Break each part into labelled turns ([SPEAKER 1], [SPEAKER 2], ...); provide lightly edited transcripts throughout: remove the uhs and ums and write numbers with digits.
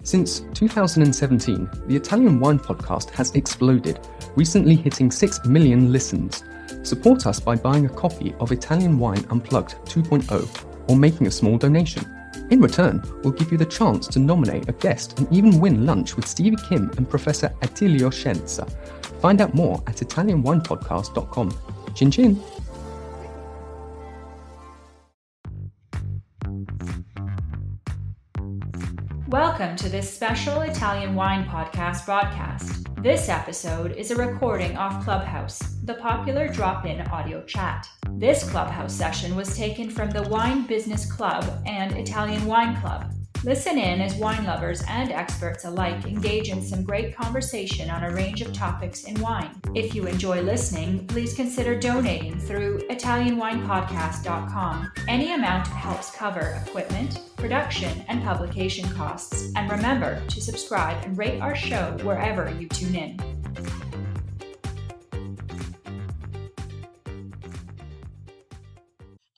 [SPEAKER 1] Since 2017, the Italian Wine Podcast has exploded, recently hitting 6 million listens. Support us by buying a copy of Italian Wine Unplugged 2.0 or making a small donation. In return, we'll give you the chance to nominate a guest and even win lunch with Stevie Kim and Professor Attilio Scienza. Find out more at italianwinepodcast.com. Chin chin!
[SPEAKER 2] Welcome to this special Italian Wine Podcast broadcast. This episode is a recording off Clubhouse, the popular drop-in audio chat. This Clubhouse session was taken from the Wine Business Club and Italian Wine Club. Listen in as wine lovers and experts alike engage in some great conversation on a range of topics in wine. If you enjoy listening, please consider donating through ItalianWinepodcast.com. Any amount helps cover equipment, production, and publication costs. And remember to subscribe and rate our show wherever you tune in.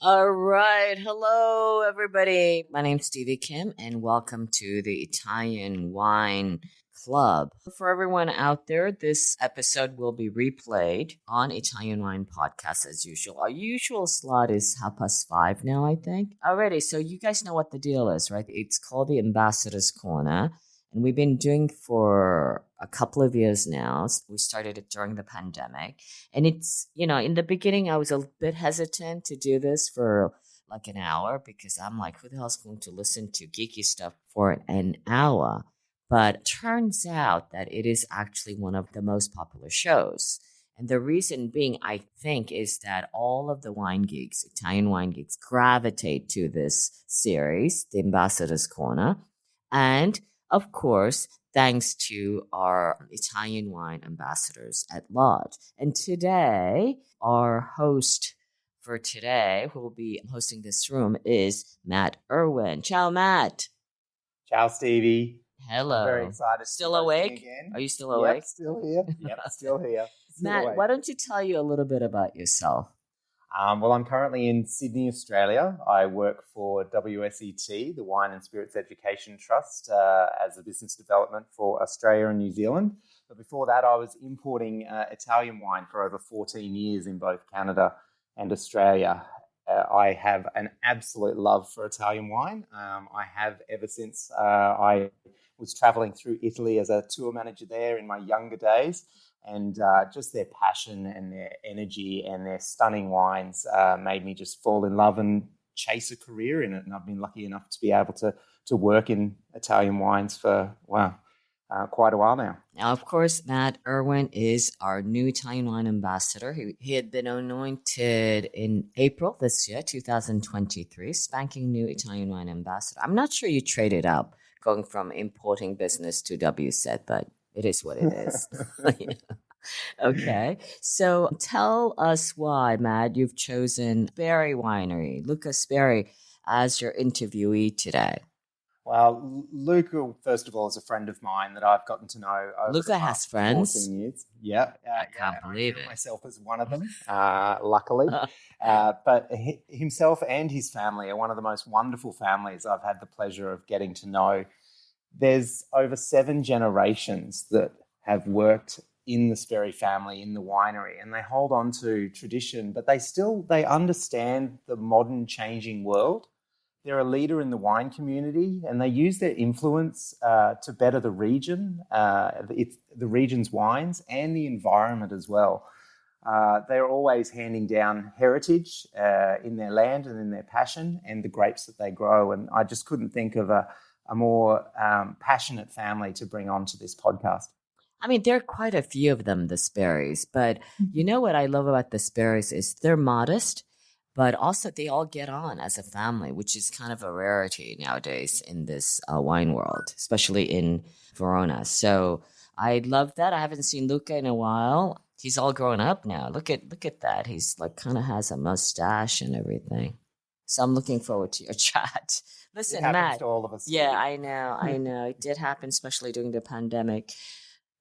[SPEAKER 3] All right. Hello, everybody. My name's Stevie Kim, and welcome to the Italian Wine Club. For everyone out there, this episode will be replayed on Italian Wine Podcast as usual. Our usual slot is 5:30 now, I think. Alrighty, so you guys know what the deal is, right? It's called the Ambassadors Corner, and we've been doing for a couple of years now. We started it during the pandemic. And it's, in the beginning, I was a bit hesitant to do this for like an hour because I'm like, who the hell's going to listen to geeky stuff for an hour? But turns out that it is actually one of the most popular shows. And the reason being, I think, is that all of the wine geeks, Italian wine geeks, gravitate to this series, the Ambassadors Corner. And of course, thanks to our Italian wine ambassadors at large. And today, our host for today, who will be hosting this room, is Matt Irwin. Ciao, Matt.
[SPEAKER 4] Ciao, Stevie.
[SPEAKER 3] Hello.
[SPEAKER 4] I'm very excited.
[SPEAKER 3] Still awake?
[SPEAKER 4] Again.
[SPEAKER 3] Are you still awake?
[SPEAKER 4] Yep, still here. Still here. Still
[SPEAKER 3] Matt,
[SPEAKER 4] awake.
[SPEAKER 3] why don't you tell you a little bit about yourself?
[SPEAKER 4] Well, I'm currently in Sydney, Australia. I work for WSET, the Wine and Spirits Education Trust, as a business development for Australia and New Zealand. But before that, I was importing Italian wine for over 14 years in both Canada and Australia. I have an absolute love for Italian wine. I have ever since I was traveling through Italy as a tour manager there in my younger days. And just their passion and their energy and their stunning wines made me just fall in love and chase a career in it. And I've been lucky enough to be able to work in Italian wines for, quite a while now.
[SPEAKER 3] Now, of course, Matt Irwin is our new Italian wine ambassador. He had been anointed in April this year, 2023, spanking new Italian wine ambassador. I'm not sure you traded up going from importing business to WSET, but it is what it is. Yeah. Okay. So tell us why, Matt, you've chosen Speri Winery, Luca Speri, as your interviewee today.
[SPEAKER 4] Well, Luca, first of all, is a friend of mine that I've gotten to know over
[SPEAKER 3] Luca
[SPEAKER 4] the
[SPEAKER 3] has
[SPEAKER 4] past
[SPEAKER 3] friends?
[SPEAKER 4] 14 years. Yeah.
[SPEAKER 3] I can't believe it.
[SPEAKER 4] Myself as one of them, luckily. But himself and his family are one of the most wonderful families I've had the pleasure of getting to know. There's over 7 generations that have worked in the Speri family, in the winery, and they hold on to tradition, but they understand the modern changing world. They're a leader in the wine community, and they use their influence to better the region, the region's wines, and the environment as well. They're always handing down heritage in their land and in their passion and the grapes that they grow, and I just couldn't think of a more passionate family to bring on to this podcast.
[SPEAKER 3] I mean, there are quite a few of them, the Speris, but you know what I love about the Speris is they're modest, but also they all get on as a family, which is kind of a rarity nowadays in this wine world, especially in Verona. So I love that. I haven't seen Luca in a while. He's all grown up now. Look at that. He's like kind of has a mustache and everything. So I'm looking forward to your chat. Listen,
[SPEAKER 4] it happens
[SPEAKER 3] Matt.
[SPEAKER 4] To all of us.
[SPEAKER 3] Yeah, I know. It did happen, especially during the pandemic.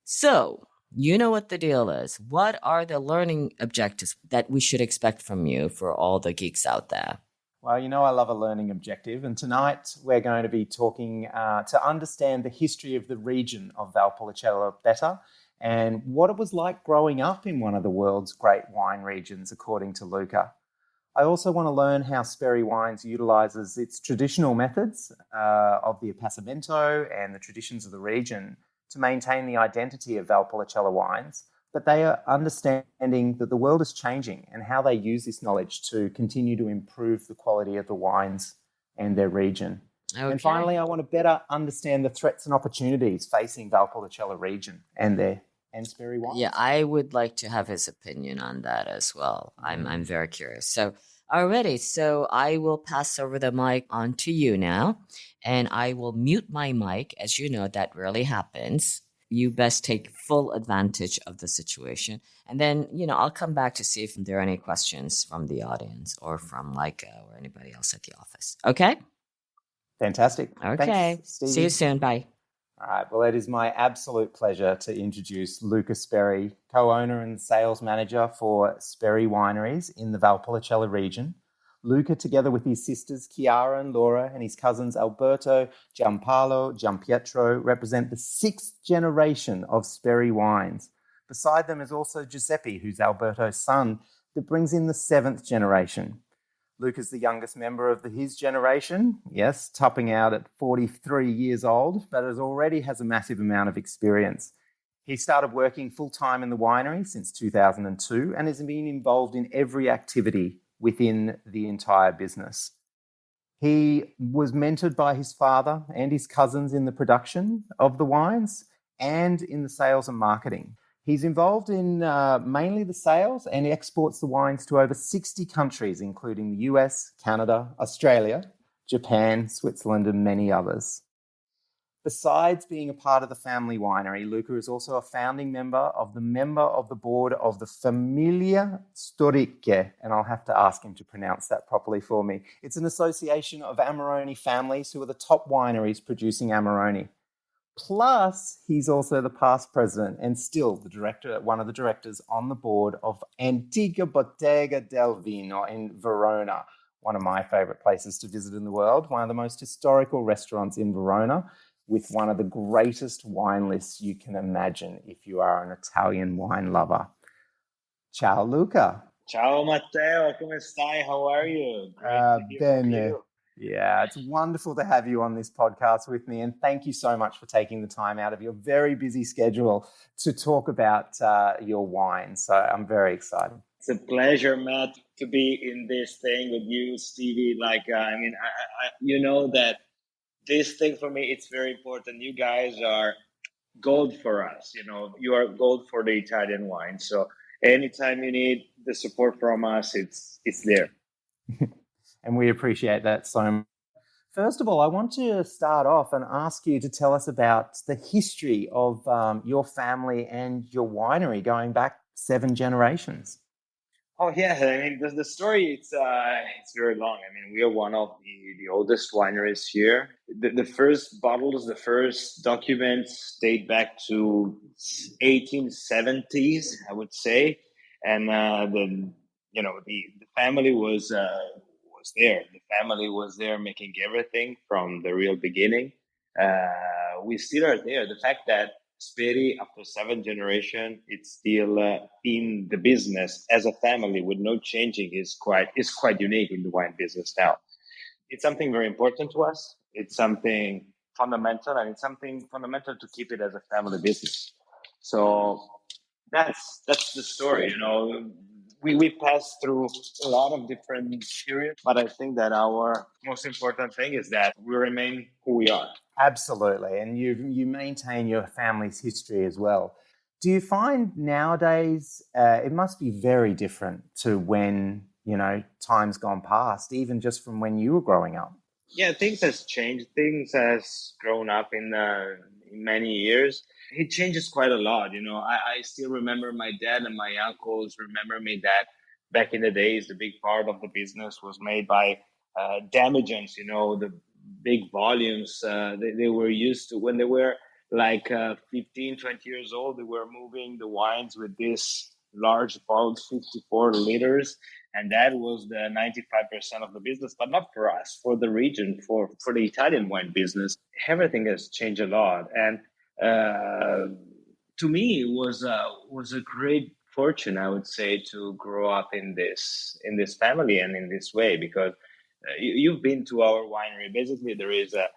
[SPEAKER 3] So, you know what the deal is. What are the learning objectives that we should expect from you for all the geeks out there?
[SPEAKER 4] Well, you know I love a learning objective, and tonight we're going to be talking to understand the history of the region of Valpolicella better and what it was like growing up in one of the world's great wine regions, according to Luca. I also want to learn how Speri Wines utilises its traditional methods of the appassimento and the traditions of the region to maintain the identity of Valpolicella wines, but they are understanding that the world is changing and how they use this knowledge to continue to improve the quality of the wines and their region.
[SPEAKER 3] Okay.
[SPEAKER 4] And finally, I want to better understand the threats and opportunities facing Valpolicella region and Speri Wines.
[SPEAKER 3] Yeah, I would like to have his opinion on that as well. I'm very curious. So, alrighty, so I will pass over the mic on to you now, and I will mute my mic. As you know, that rarely happens. You best take full advantage of the situation. And then, I'll come back to see if there are any questions from the audience or from Leica or anybody else at the office. Okay?
[SPEAKER 4] Fantastic.
[SPEAKER 3] Okay.
[SPEAKER 4] Thanks, Stevie.
[SPEAKER 3] See you soon. Bye.
[SPEAKER 4] All right. Well, it is my absolute pleasure to introduce Luca Speri, co-owner and sales manager for Speri Wineries in the Valpolicella region. Luca, together with his sisters Chiara and Laura and his cousins Alberto, Giampaolo, Giampietro, represent the sixth generation of Speri Wines. Beside them is also Giuseppe, who's Alberto's son, that brings in the seventh generation. Luca's the youngest member of his generation, yes, topping out at 43 years old, but already has a massive amount of experience. He started working full-time in the winery since 2002 and has been involved in every activity within the entire business. He was mentored by his father and his cousins in the production of the wines and in the sales and marketing. He's involved in mainly the sales and exports the wines to over 60 countries, including the US, Canada, Australia, Japan, Switzerland, and many others. Besides being a part of the family winery, Luca is also a founding member of the board of the Famiglia Storiche, and I'll have to ask him to pronounce that properly for me. It's an association of Amarone families who are the top wineries producing Amarone. Plus, he's also the past president and still one of the directors on the board of Antica Bottega del Vino in Verona, one of my favorite places to visit in the world, one of the most historical restaurants in Verona, with one of the greatest wine lists you can imagine if you are an Italian wine lover. Ciao, Luca.
[SPEAKER 5] Ciao, Matteo. Come stai? How are you? Great to hear from you.
[SPEAKER 4] Yeah, it's wonderful to have you on this podcast with me. And thank you so much for taking the time out of your very busy schedule to talk about your wine. So I'm very excited.
[SPEAKER 5] It's a pleasure, Matt, to be in this thing with you, Stevie. I you know that this thing for me, it's very important. You guys are gold for us. You are gold for the Italian wine. So anytime you need the support from us, it's there.
[SPEAKER 4] And we appreciate that so much. First of all, I want to start off and ask you to tell us about the history of your family and your winery going back 7 generations.
[SPEAKER 5] Oh yeah, the story it's very long. We are one of the oldest wineries here. The first bottles, the first documents date back to 1870s, I would say, and the family was there. The family was there making everything from the real beginning. We still are there. The fact that Speri, after 7 generations, it's still in the business as a family with no changing is quite unique in the wine business now. It's something very important to us. It's something fundamental, and it's something fundamental to keep it as a family business. So that's the story. We passed through a lot of different periods, but I think that our most important thing is that we remain who we are.
[SPEAKER 4] Absolutely. And you maintain your family's history as well. Do you find nowadays it must be very different to when, time's gone past, even just from when you were growing up?
[SPEAKER 5] Yeah, things has changed. Things has grown up in many years. It changes quite a lot. I still remember my dad and my uncles remember me that back in the days, the big part of the business was made by damages, the big volumes. They were used to, when they were 15, 20 years old, they were moving the wines with this large bottles, 54 liters. And that was the 95% of the business, but not for us, for the region, for the Italian wine business. Everything has changed a lot. And to me, it was a great fortune, I would say, to grow up in this family and in this way, because you've been to our winery. Basically, there is the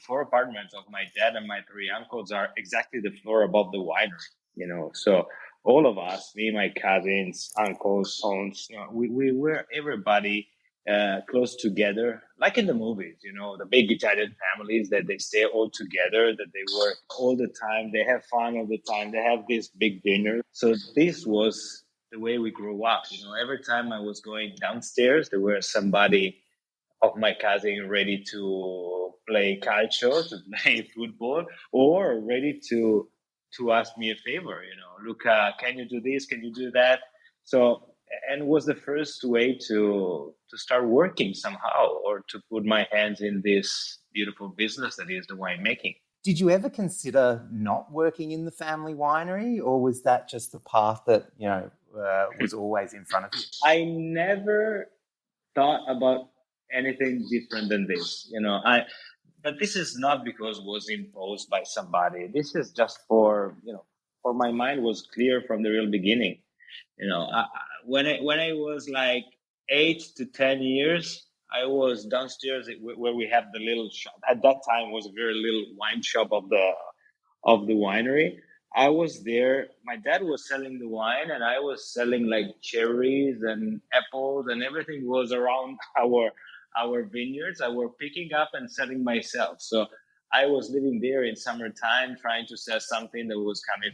[SPEAKER 5] 4 apartments of my dad and my 3 uncles are exactly the floor above the winery. So all of us, me, my cousins, uncles, aunts, we were everybody close together, like in the movies, the big Italian families that they stay all together, that they work all the time, they have fun all the time, they have this big dinner. So this was the way we grew up. Every time I was going downstairs, there was somebody of my cousin ready to play calcio, to play football, or ready to ask me a favor. Luca, can you do this? Can you do that? So, and it was the first way to start working somehow, or to put my hands in this beautiful business that is the winemaking.
[SPEAKER 4] Did you ever consider not working in the family winery, or was that just the path that was always in front of you?
[SPEAKER 5] I never thought about anything different than this. But this is not because it was imposed by somebody. This is just for my mind was clear from the real beginning. When I was like 8 to 10 years, I was downstairs where we have the little shop. At that time, was a very little wine shop of the winery. I was there. My dad was selling the wine, and I was selling like cherries and apples, and everything was around our vineyards. I were picking up and selling myself. So I was living there in summertime, trying to sell something that was coming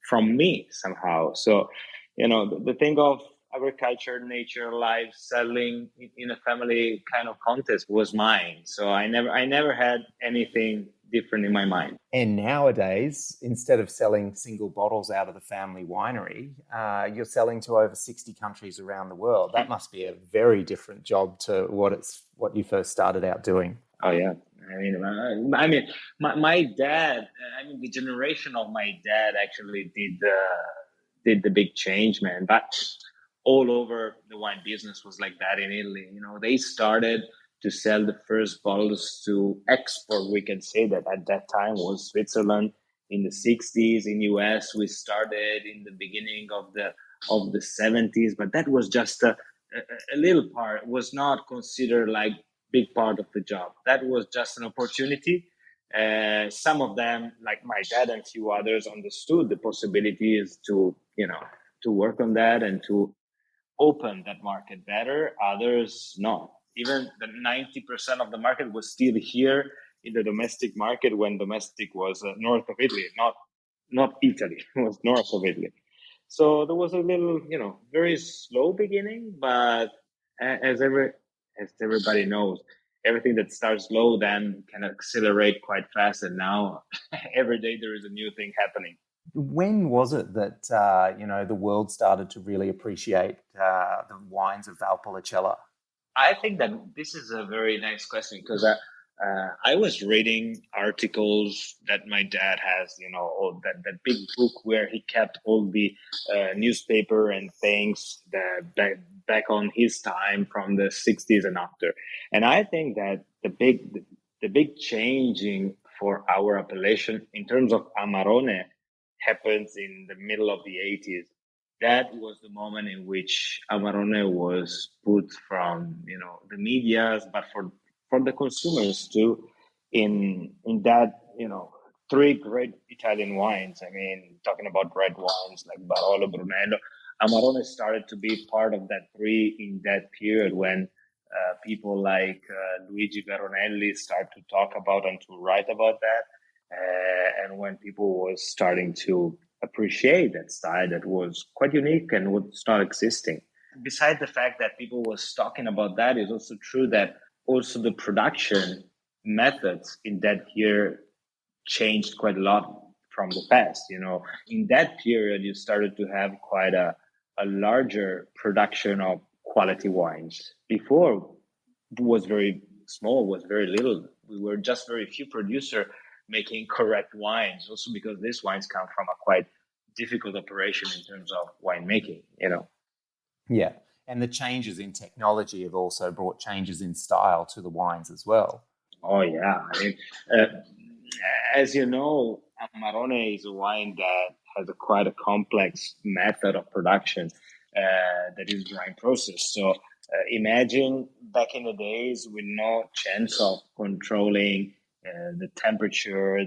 [SPEAKER 5] from me somehow. So, the thing of agriculture, nature, life, selling in a family kind of context was mine. So I never had anything different in my mind.
[SPEAKER 4] And nowadays, instead of selling single bottles out of the family winery, you're selling to over 60 countries around the world. That must be a very different job to what you first started out doing.
[SPEAKER 5] Oh yeah, my dad. The generation of my dad actually did the big change, man. But all over the wine business was like that in Italy. They started to sell the first bottles to export. We can say that at that time was Switzerland. In the 60s, in US, we started in the beginning of the 70s, but that was just a little part. It was not considered like big part of the job. That was just an opportunity. Some of them, like my dad and a few others, understood the possibilities to work on that and to open that market better. Others not. Even the 90% of the market was still here in the domestic market, when domestic was north of Italy, not Italy. It was north of Italy. So there was a little, very slow beginning, but as everybody knows, everything that starts slow then can accelerate quite fast. And now every day there is a new thing happening.
[SPEAKER 4] When was it that the world started to really appreciate the wines of Valpolicella?
[SPEAKER 5] I think that this is a very nice question, because I was reading articles that my dad has, all that big book where he kept all the newspaper and things that back on his time from the 60s and after. And I think that the big changing for our appellation in terms of Amarone happens in the middle of the 80s. That was the moment in which Amarone was put from, the medias, but for the consumers too, in that, 3 great Italian wines. Talking about red wines like Barolo, Brunello, Amarone started to be part of that 3 in that period when people like Luigi Veronelli start to talk about and to write about that. And when people was starting to appreciate that style that was quite unique and would start existing. Besides the fact that people was talking about that, it's also true that also the production methods in that year changed quite a lot from the past. In that period, you started to have quite a larger production of quality wines. Before, it was very small, was very little. We were just very few producers making correct wines, also because these wines come from a quite difficult operation in terms of winemaking,
[SPEAKER 4] Yeah. And the changes in technology have also brought changes in style to the wines as well.
[SPEAKER 5] Oh, yeah. I mean, as you know, Amarone is a wine that has quite a complex method of production that is drying process. So imagine back in the days with no chance of controlling the temperature.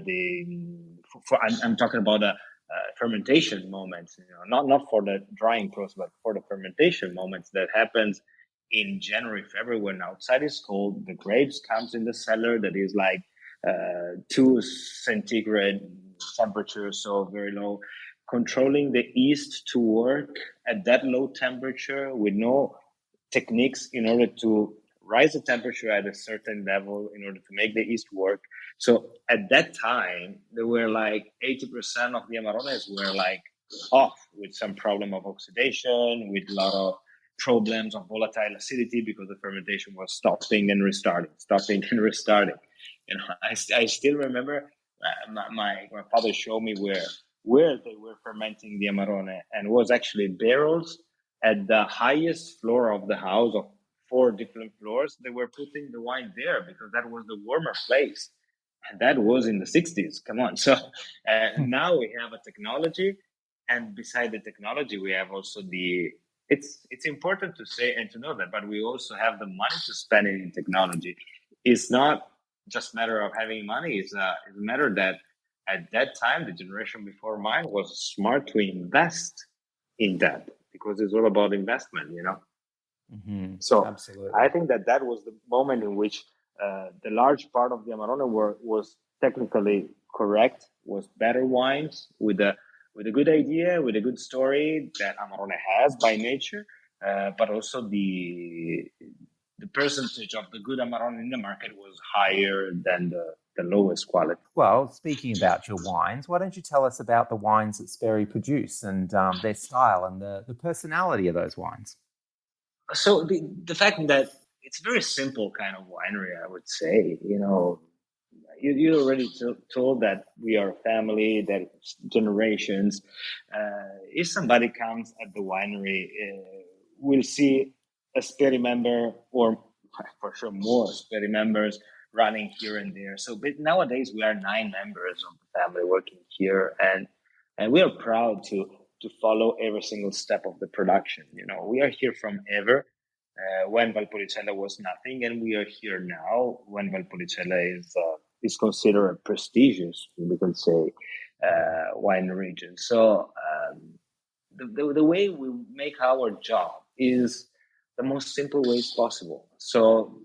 [SPEAKER 5] I'm talking about a fermentation moments, not for the drying process, but for the fermentation moments that happens in January, February, when outside is cold. The grapes comes in the cellar that is like 2 centigrade temperature, so very low. Controlling the yeast to work at that low temperature with no techniques in order to rise the temperature at a certain level in order to make the yeast work. So at that time, there were like 80% of the Amarones were like off with some problem of oxidation, with a lot of problems of volatile acidity because the fermentation was stopping and restarting. I still remember my father showed me where they were fermenting the Amarone, and it was actually barrels at the highest floor of the house of 4 different floors. They were putting the wine there because that was the warmer place. And that was in the 60s. Come on. So now we have a technology. And beside the technology, we have also it's important to say and to know that, but we also have the money to spend it in technology. It's not just a matter of having money. It's a matter that at that time, the generation before mine was smart to invest in that, because it's all about investment,
[SPEAKER 4] Mm-hmm.
[SPEAKER 5] So
[SPEAKER 4] Absolutely.
[SPEAKER 5] I think that was the moment in which the large part of the Amarone was technically correct, was better wines with a good idea, with a good story that Amarone has by nature, but also the percentage of the good Amarone in the market was higher than the lowest quality.
[SPEAKER 4] Well, speaking about your wines, why don't you tell us about the wines that Speri produce and their style and the personality of those wines?
[SPEAKER 5] So the fact that it's a very simple kind of winery, I would say, you already told that we are a family, that it's generations. If somebody comes at the winery, we'll see a Speri member, or for sure more Speri members running here and there. So but nowadays we are 9 members of the family working here, and we are proud to follow every single step of the production. We are here from ever, when Valpolicella was nothing, and we are here now when Valpolicella is considered a prestigious, we can say, wine region. So the way we make our job is the most simple ways possible. So,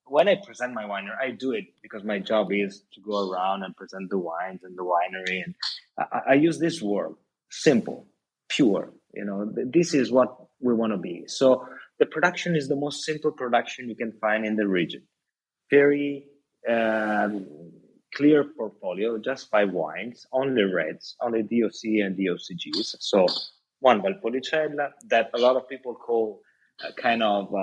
[SPEAKER 5] when I present my winery, I do it because my job is to go around and present the wines and the winery. And I use this word, simple, pure. This is what we want to be. So the production is the most simple production you can find in the region. Very clear portfolio, just 5 wines, only reds, only DOC and DOCGs. So one Valpolicella that a lot of people call kind of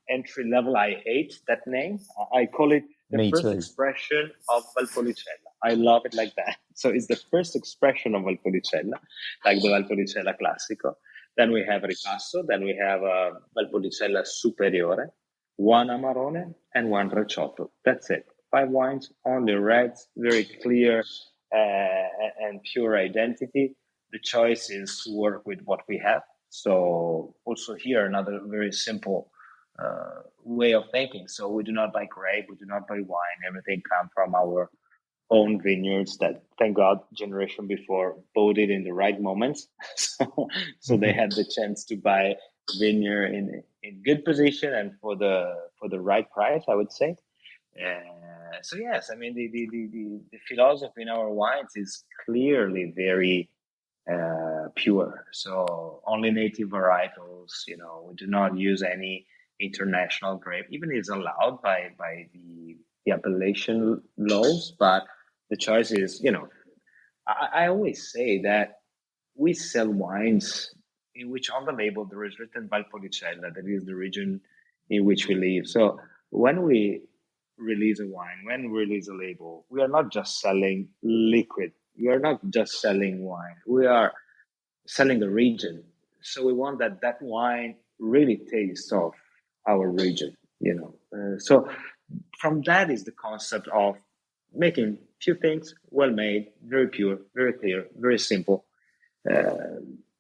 [SPEAKER 5] entry level. I hate that name. I call it the first expression of Valpolicella. I love it like that. So it's the first expression of Valpolicella, like the Valpolicella Classico. Then we have Ripasso. Then we have Valpolicella Superiore, 1 Amarone, and 1 Recioto. That's it. 5 wines, only reds, very clear and pure identity. The choice is to work with what we have. So also here, another very simple way of thinking. So we do not buy grape, we do not buy wine. Everything comes from our own vineyards that, thank God, generation before bought it in the right moments. So they had the chance to buy vineyard in good position and for the right price, I would say. So yes, I mean the philosophy in our wines is clearly very pure. So only native varietals. We do not use any international grape. Even it's allowed by the appellation laws, but the choice is, I always say that we sell wines in which on the label there is written Valpolicella, that is the region in which we live. So when we release a wine, when we release a label, we are not just selling liquid We are not just selling wine. We are selling a region. So we want that wine really tastes of our region, so from that is the concept of making few things well made, very pure, very clear, very simple.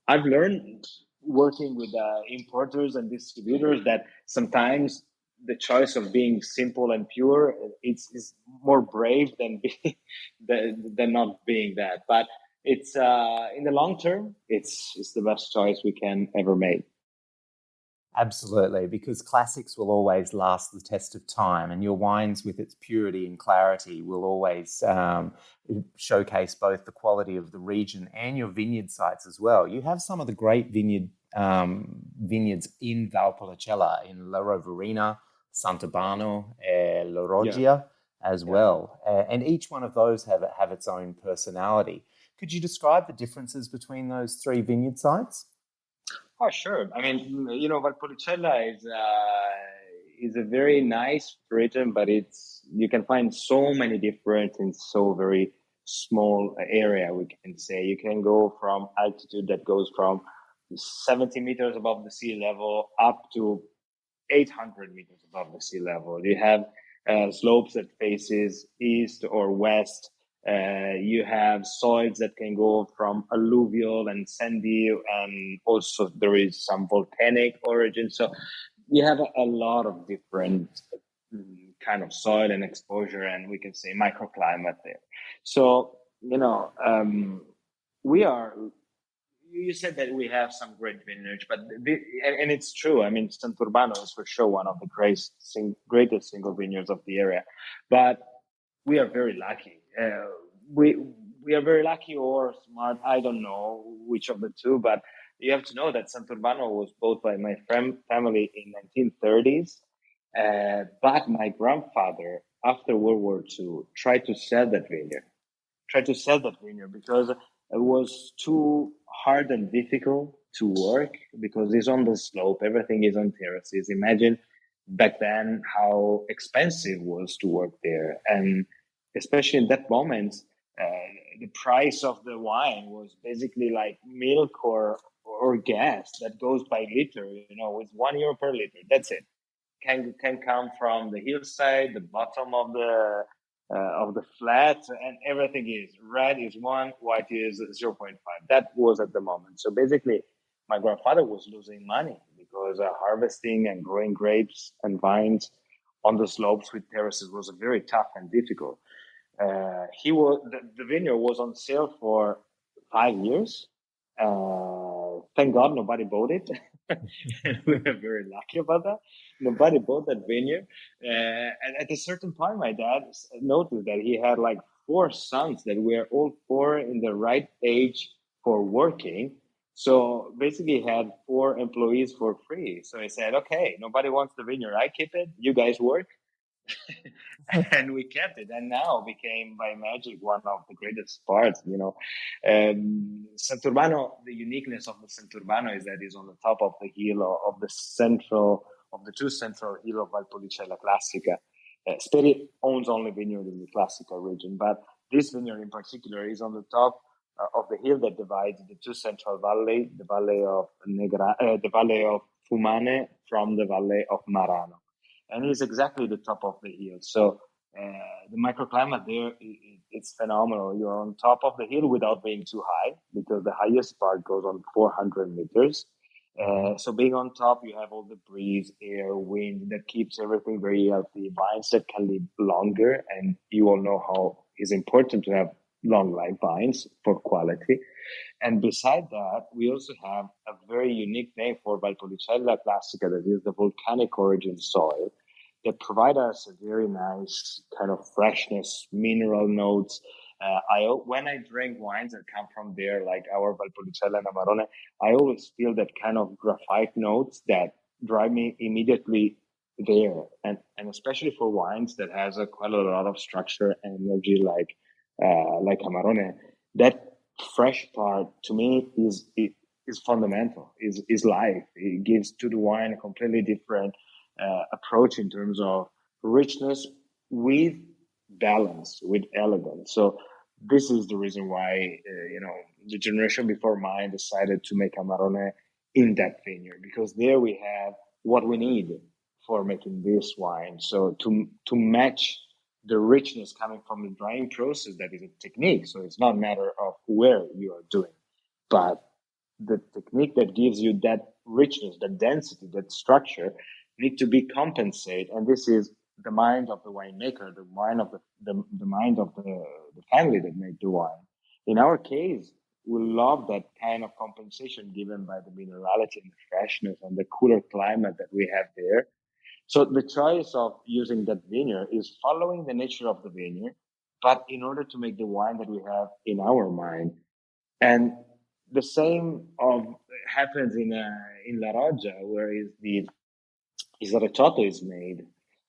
[SPEAKER 5] I've learned working with importers and distributors that sometimes the choice of being simple and pure is more brave than than not being that. But it's in the long term, it's the best choice we can ever make.
[SPEAKER 4] Absolutely, because classics will always last the test of time, and your wines with its purity and clarity will always showcase both the quality of the region and your vineyard sites as well. You have some of the great vineyards in Valpolicella, in La Roverina, Sant'Urbano, La Roggia as well. And each one of those have its own personality. Could you describe the differences between those three vineyard sites?
[SPEAKER 5] Oh, sure. I mean, Valpolicella is a very nice region, but you can find so many different in so very small area. We can say you can go from altitude that goes from 70 meters above the sea level up to 800 meters above the sea level. You have slopes that faces east or west. You have soils that can go from alluvial and sandy, and also there is some volcanic origin. So you have a lot of different kind of soil and exposure, and we can say microclimate there. So, we are, you said that we have some great vineyards, but and it's true. I mean, Sant'Urbano is for sure one of the greatest single vineyards of the area, but we are very lucky. We are very lucky or smart. I don't know which of the two, but you have to know that Sant'Urbano was bought by my family in 1930s. But my grandfather, after World War II, tried to sell that vineyard because it was too hard and difficult to work, because it's on the slope. Everything is on terraces. Imagine back then how expensive it was to work there. And especially in that moment, the price of the wine was basically like milk or gas that goes by liter, with €1 per liter. That's it. Can come from the hillside, the bottom of the flat, and everything is red is 1, white is 0.5. That was at the moment. So basically, my grandfather was losing money because harvesting and growing grapes and vines on the slopes with terraces was very tough and difficult. The vineyard was on sale for 5 years. Thank God nobody bought it. We were very lucky about that. Nobody bought that vineyard. And at a certain point, my dad noticed that he had like 4 sons that were all 4 in the right age for working. So basically, he had 4 employees for free. So he said, okay, nobody wants the vineyard. I keep it. You guys work. And we kept it, and now became by magic one of the greatest parts. Sant'Urbano, the uniqueness of the Sant'Urbano is that it's on the top of the hill of the 2 central hill of Valpolicella Classica. Speri owns only vineyard in the Classica region, but this vineyard in particular is on the top of the hill that divides the 2 central valleys, the valley of the valley of Fumane from the valley of Marano. And it's exactly the top of the hill. So the microclimate there, it's phenomenal. You're on top of the hill without being too high, because the highest part goes on 400 meters. So being on top, you have all the breeze, air, wind that keeps everything very healthy. Vines that can live longer, and you all know how it's important to have long life vines for quality. And beside that, we also have a very unique name for Valpolicella Classica, that is the volcanic origin soil, that provide us a very nice kind of freshness, mineral notes. When I drink wines that come from there, like our Valpolicella and Amarone, I always feel that kind of graphite notes that drive me immediately there. And especially for wines that has quite a lot of structure and energy, like Amarone, that fresh part to me is fundamental, is life. It gives to the wine a completely different approach in terms of richness with balance, with elegance. So This is the reason why, the generation before mine decided to make Amarone in that vineyard, because there we have what we need for making this wine. So to match the richness coming from the drying process, that is a technique. So it's not a matter of where you are doing, but the technique that gives you that richness, that density, that structure need to be compensated. And this is the mind of the winemaker, the mind of the mind of the family that made the wine. In our case, we love that kind of compensation given by the minerality and the freshness and the cooler climate that we have there. So the choice of using that vineyard is following the nature of the vineyard, but in order to make the wine that we have in our mind. And the same happens in La Roggia, where is the Recioto is made.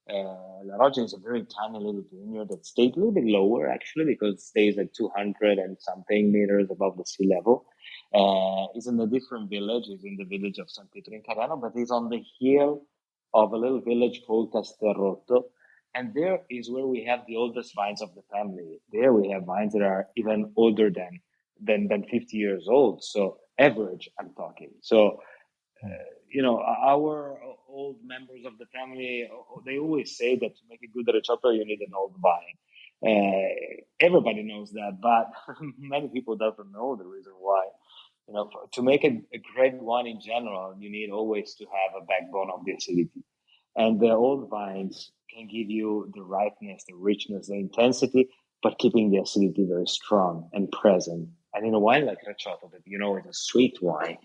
[SPEAKER 5] La Roggia is a very tiny little vineyard that stays a little bit lower, actually, because it stays at 200 and something meters above the sea level. It's in a different village. It's in the village of San Pietro in Carano, but it's on the hill of a little village called Castellrotto. And there is where we have the oldest vines of the family. There we have vines that are even older than 50 years old. So average, I'm talking. So, our old members of the family, they always say that to make a good Recioto, you need an old vine. Everybody knows that, but many people don't know the reason why. To make a great wine in general, you need always to have a backbone of the acidity. And the old vines can give you the ripeness, the richness, the intensity, but keeping the acidity very strong and present. And in a wine like Recioto, that is a sweet wine,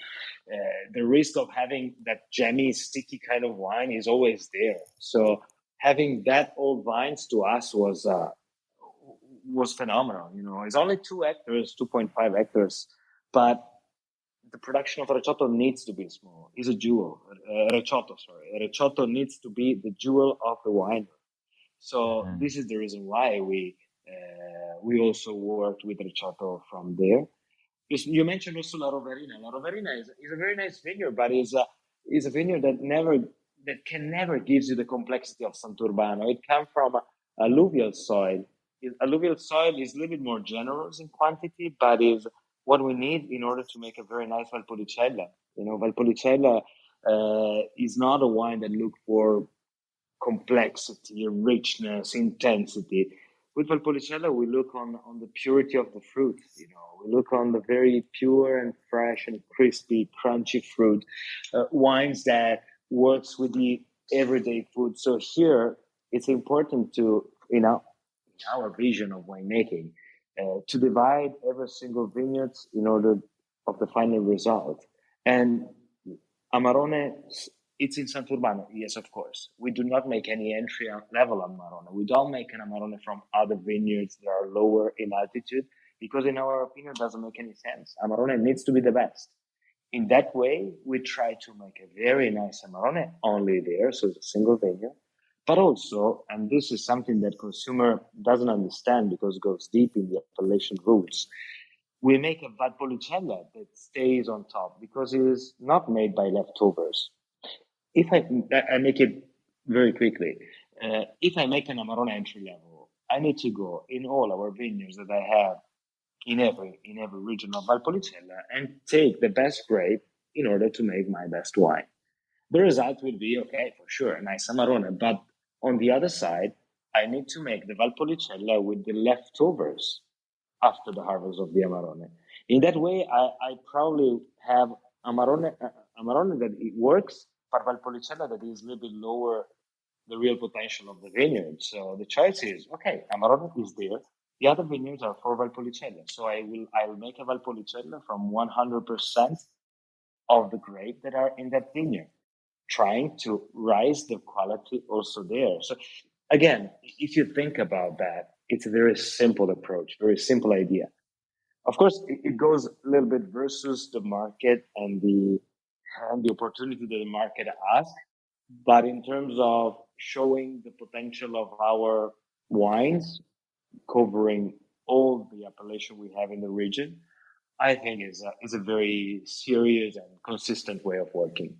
[SPEAKER 5] the risk of having that jammy, sticky kind of wine is always there. So having that old vines to us was phenomenal. It's only 2 hectares, 2.5 hectares, but the production of Recioto needs to be small. It's a jewel. Recioto needs to be the jewel of the winery. So this is the reason why we also worked with Recioto from there. You mentioned also La Roverina. La Roverina is a very nice vineyard, but is a vineyard that can never gives you the complexity of Sant'Urbano. It comes from alluvial soil. Alluvial soil is a little bit more generous in quantity, but is what we need in order to make a very nice Valpolicella. Valpolicella is not a wine that looks for complexity, richness, intensity. With Valpolicella, we look on the purity of the fruit. We look on the very pure and fresh and crispy, crunchy fruit. Wines that works with the everyday food. So here, it's important to, in our vision of winemaking, to divide every single vineyard in order of the final result. And Amarone, it's in Sant'Urbano, yes, of course. We do not make any entry level Amarone. We don't make an Amarone from other vineyards that are lower in altitude, because in our opinion, it doesn't make any sense. Amarone needs to be the best. In that way, we try to make a very nice Amarone only there, so it's a single vineyard. But also, and this is something that consumer doesn't understand because it goes deep in the appellation roots, we make a Valpolicella that stays on top because it is not made by leftovers. If I make it very quickly, if I make an Amarone entry level, I need to go in all our vineyards that I have in every region of Valpolicella and take the best grape in order to make my best wine. The result will be, okay, for sure, a nice Amarone. But on the other side, I need to make the Valpolicella with the leftovers after the harvest of the Amarone. In that way, I probably have Amarone that it works, but Valpolicella that is a little bit lower the real potential of the vineyard. So the choice is, okay, Amarone is there. The other vineyards are for Valpolicella. So I will make a Valpolicella from 100% of the grape that are in that vineyard, trying to rise the quality also there. So again, if you think about that, it's a very simple approach, very simple idea. Of course, it goes a little bit versus the market and the opportunity that the market asks. But in terms of showing the potential of our wines, covering all the appellation we have in the region, I think is a very serious and consistent way of working.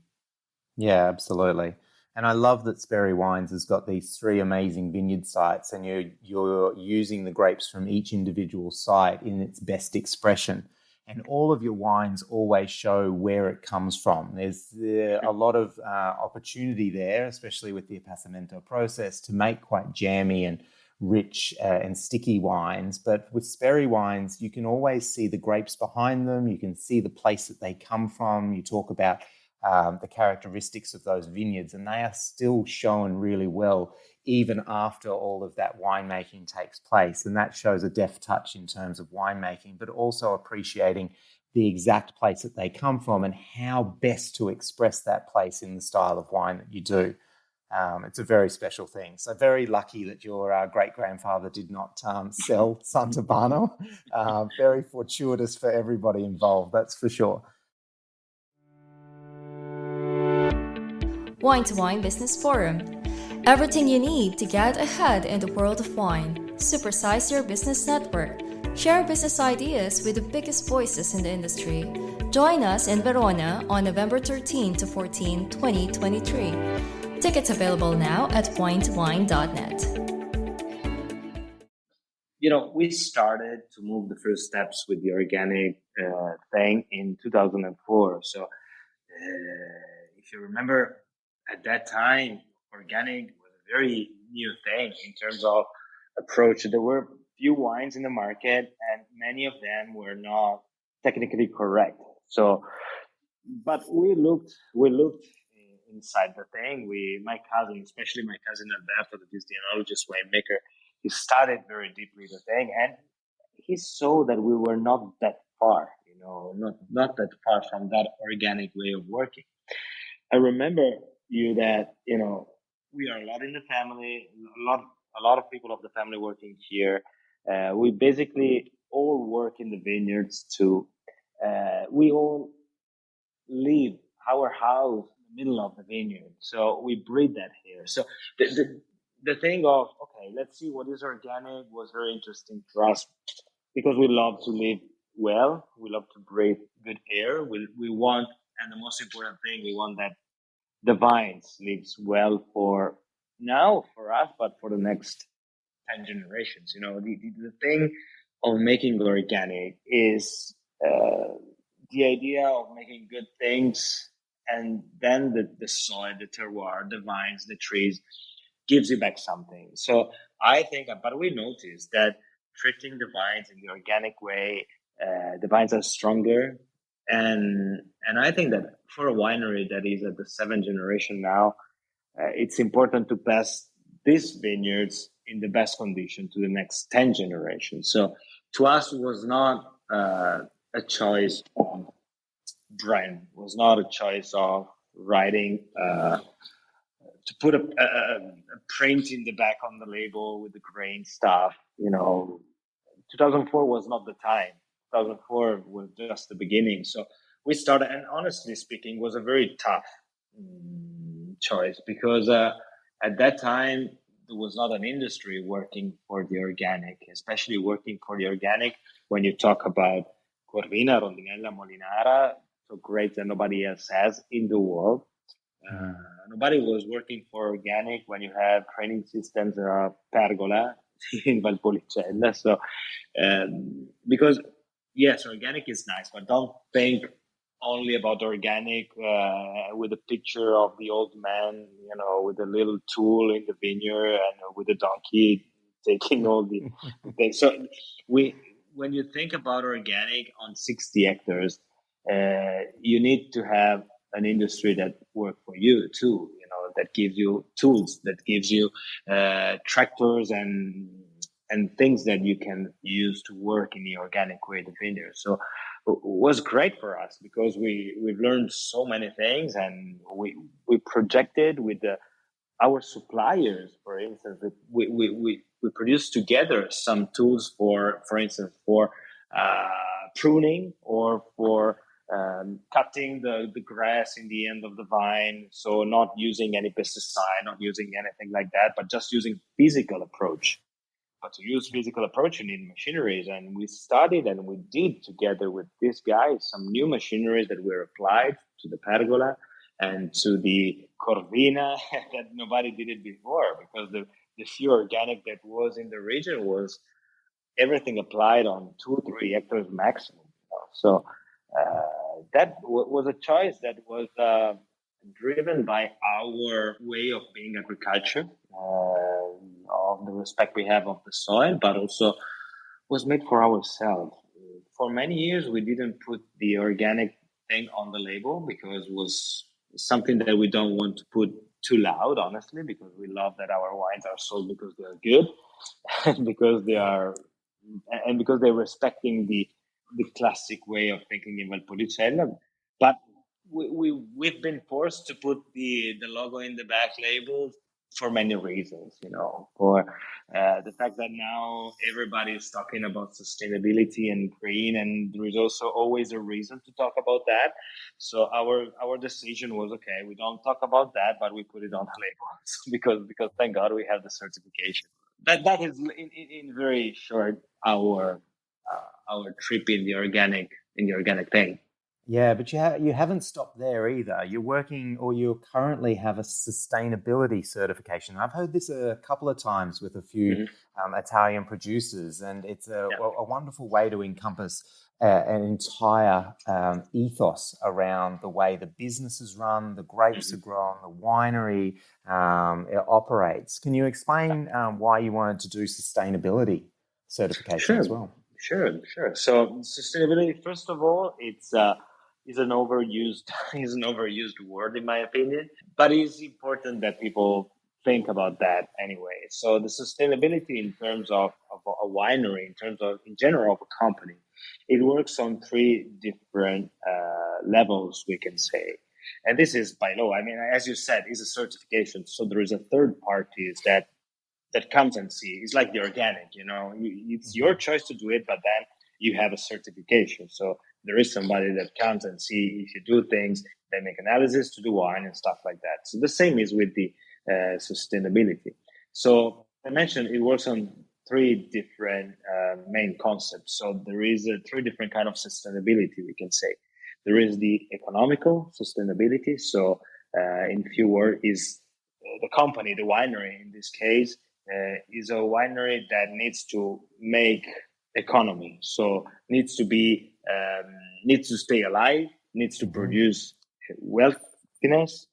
[SPEAKER 4] Yeah, absolutely. And I love that Speri Wines has got these 3 amazing vineyard sites, and you're using the grapes from each individual site in its best expression. And all of your wines always show where it comes from. There's a lot of opportunity there, especially with the appassimento process, to make quite jammy and rich and sticky wines. But with Speri Wines, you can always see the grapes behind them. You can see the place that they come from. You talk about the characteristics of those vineyards, and they are still shown really well even after all of that winemaking takes place. And that shows a deft touch in terms of winemaking, but also appreciating the exact place that they come from and how best to express that place in the style of wine that you do. It's a very special thing. So very lucky that your great-grandfather did not sell Santabano. Very fortuitous for everybody involved, that's for sure.
[SPEAKER 6] Wine to Wine Business Forum. Everything you need to get ahead in the world of wine. Supersize your business network. Share business ideas with the biggest voices in the industry. Join us in Verona on November 13 to 14, 2023. Tickets available now at winetowine.net.
[SPEAKER 5] We started to move the first steps with the organic thing in 2004. So if you remember, at that time, organic was a very new thing in terms of approach. There were few wines in the market, and many of them were not technically correct. So, but we looked inside the thing. My cousin, especially my cousin Alberto, that is the enologist winemaker, he studied very deeply the thing, and he saw that we were not that far, not that far from that organic way of working. I remember that we are a lot in the family, a lot of people of the family working here. We basically all work in the vineyards too. We all live our house in the middle of the vineyard, so we breed that here. So the thing of let's see what is organic was very interesting for us, because we love to live well, we love to breathe good air. We want, and the most important thing, we want that the vines lives well for us, but for the next 10 generations. The thing of making organic is the idea of making good things, and then the soil, the terroir, the vines, the trees gives you back something. So I think, but we noticed that treating the vines in the organic way, the vines are stronger. And I think that for a winery that is at the 7th generation now, it's important to pass these vineyards in the best condition to the next 10 generations. So to us, it was not a choice of brand, it was not a choice of writing, to put a print in the back on the label with the grain stuff. 2004 was not the time. 2004 was just the beginning. So we started, and honestly speaking, was a very tough choice, because at that time, there was not an industry working for the organic, especially working for the organic when you talk about Corvina, Rondinella, Molinara, so grapes that nobody else has in the world. Nobody was working for organic when you have training systems Pergola in Valpolicella. So, because yes, organic is nice, but don't think only about organic with a picture of the old man, with a little tool in the vineyard and with a donkey taking all the things. So when you think about organic on 60 hectares, you need to have an industry that works for you too, that gives you tools, that gives you tractors and things that you can use to work in the organic way, the vineyard. So it was great for us, because we've learned so many things, and we projected with our suppliers. For instance, we produced together some tools for instance, for pruning, or for cutting the grass in the end of the vine. So not using any pesticide, not using anything like that, but just using physical approach. But to use physical approach, you need machineries. And we studied and we did together with these guys some new machineries that were applied to the pergola and to the Corvina that nobody did it before, because the few organic that was in the region was everything applied on 2-3 hectares maximum. So that was a choice that was driven by our way of being agriculture, of the respect we have of the soil, but also was made for ourselves. For many years, we didn't put the organic thing on the label because it was something that we don't want to put too loud, honestly, because we love that our wines are sold because they are good and because they're respecting the classic way of thinking in Valpolicella. But we've been forced to put the logo in the back label for many reasons, for the fact that now everybody is talking about sustainability and green, and there is also always a reason to talk about that. So our decision was, okay, we don't talk about that, but we put it on the label because thank God we have the certification. That is in very short our trip in the organic thing.
[SPEAKER 4] Yeah, but you haven't stopped there either. You're working, or you currently have a sustainability certification. I've heard this a couple of times with a few Italian producers, and it's a wonderful way to encompass an entire ethos around the way the business is run, the grapes are grown, the winery it operates. Can you explain why you wanted to do sustainability certification as well?
[SPEAKER 5] Sure. So sustainability, first of all, is an overused word in my opinion, but it's important that people think about that anyway. So the sustainability in terms of a winery, in general of a company, it works on 3 different levels, we can say. And this is by law. I mean, as you said, is a certification. So there is a third party that comes and see. It's like the organic, it's your choice to do it, but then you have a certification. So there is somebody that comes and see if you do things, they make analysis to do wine and stuff like that. So the same is with the sustainability. So I mentioned it works on 3 different main concepts. So there is 3 different kind of sustainability, we can say. There is the economical sustainability. So in few words, is the company, the winery in this case, is a winery that needs to make economy. So needs to stay alive, needs to produce wealthiness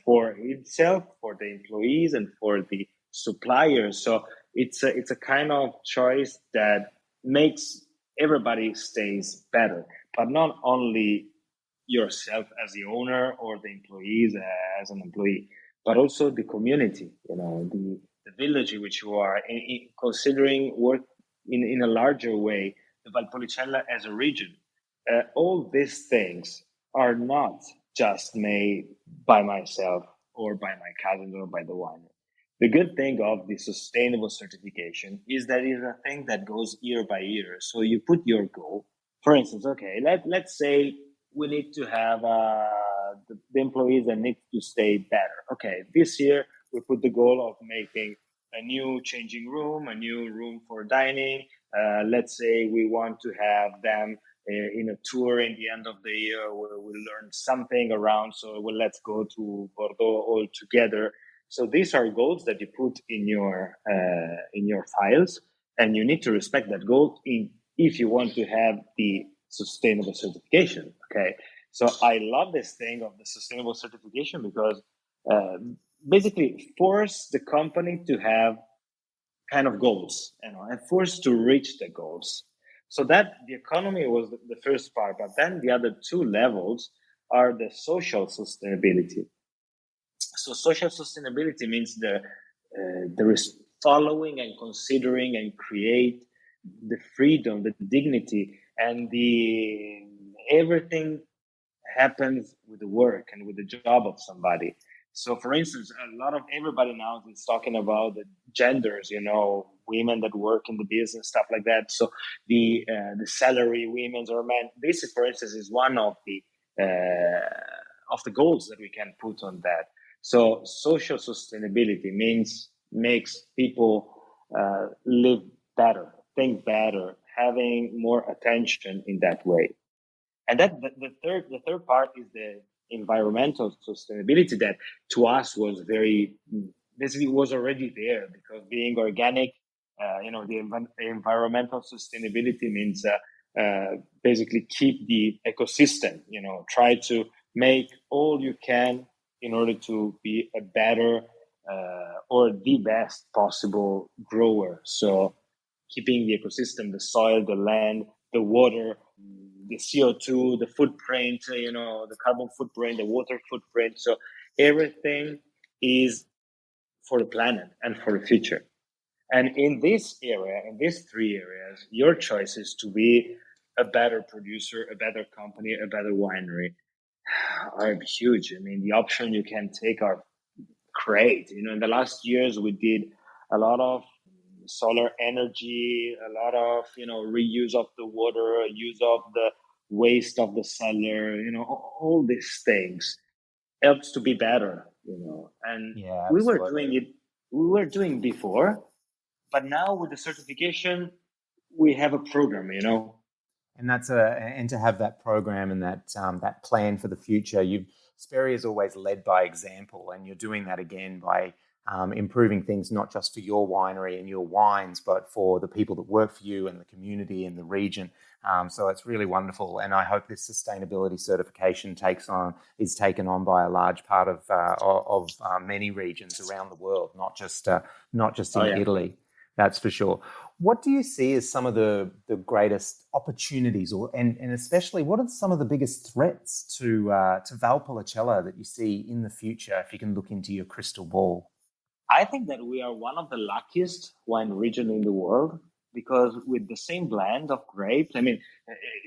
[SPEAKER 5] for itself, for the employees, and for the suppliers. So it's a kind of choice that makes everybody stays better, but not only yourself as the owner or the employees as an employee, but also the community, the village in which you are, considering work in a larger way, the Valpolicella as a region. All these things are not just made by myself or by my cousin or by the winery. The good thing of the sustainable certification is that it's a thing that goes year by year. So you put your goal. For instance, okay, let's say we need to have the employees that need to stay better. Okay, this year we put the goal of making a new changing room, a new room for dining. Let's say we want to have them in a tour in the end of the year where we learn something around. So let's go to Bordeaux all together. So these are goals that you put in your files, and you need to respect that goal if you want to have the sustainable certification. Okay, so I love this thing of the sustainable certification because basically force the company to have kind of goals, and force to reach the goals. So that the economy was the first part, but then the other 2 levels are the social sustainability. So social sustainability means there is following and considering and create the freedom, the dignity, and the everything happens with the work and with the job of somebody. So, for instance, a lot of everybody now is talking about the genders, women that work in the business, stuff like that. So the salary, women's or men. This, for instance, is one of the goals that we can put on that. So social sustainability makes people live better, think better, having more attention in that way. And that the third part is the environmental sustainability that to us was basically was already there, because being organic, the environmental sustainability means basically keep the ecosystem, try to make all you can in order to be a better or the best possible grower. So keeping the ecosystem, the soil, the land, the water, the CO2, the footprint, the carbon footprint, the water footprint. So everything is for the planet and for the future. And in this area, in these three areas, your choice is to be a better producer, a better company, a better winery are huge. I mean, the option you can take are great. In the last years, we did a lot of solar energy, a lot of, reuse of the water, use of the waste of the cellar, all these things helps to be better, and
[SPEAKER 4] Yeah,
[SPEAKER 5] we were
[SPEAKER 4] absolutely.
[SPEAKER 5] doing before, but now with the certification, we have a program,
[SPEAKER 4] And and to have that program and that plan for the future. Speri is always led by example, and you're doing that again by improving things not just for your winery and your wines, but for the people that work for you and the community and the region. So it's really wonderful, and I hope this sustainability certification is taken on by a large part of many regions around the world, not just in Italy. That's for sure. What do you see as some of the greatest opportunities, and especially what are some of the biggest threats to Valpolicella that you see in the future, if you can look into your crystal ball?
[SPEAKER 5] I think that we are one of the luckiest wine region in the world, because with the same blend of grapes, I mean,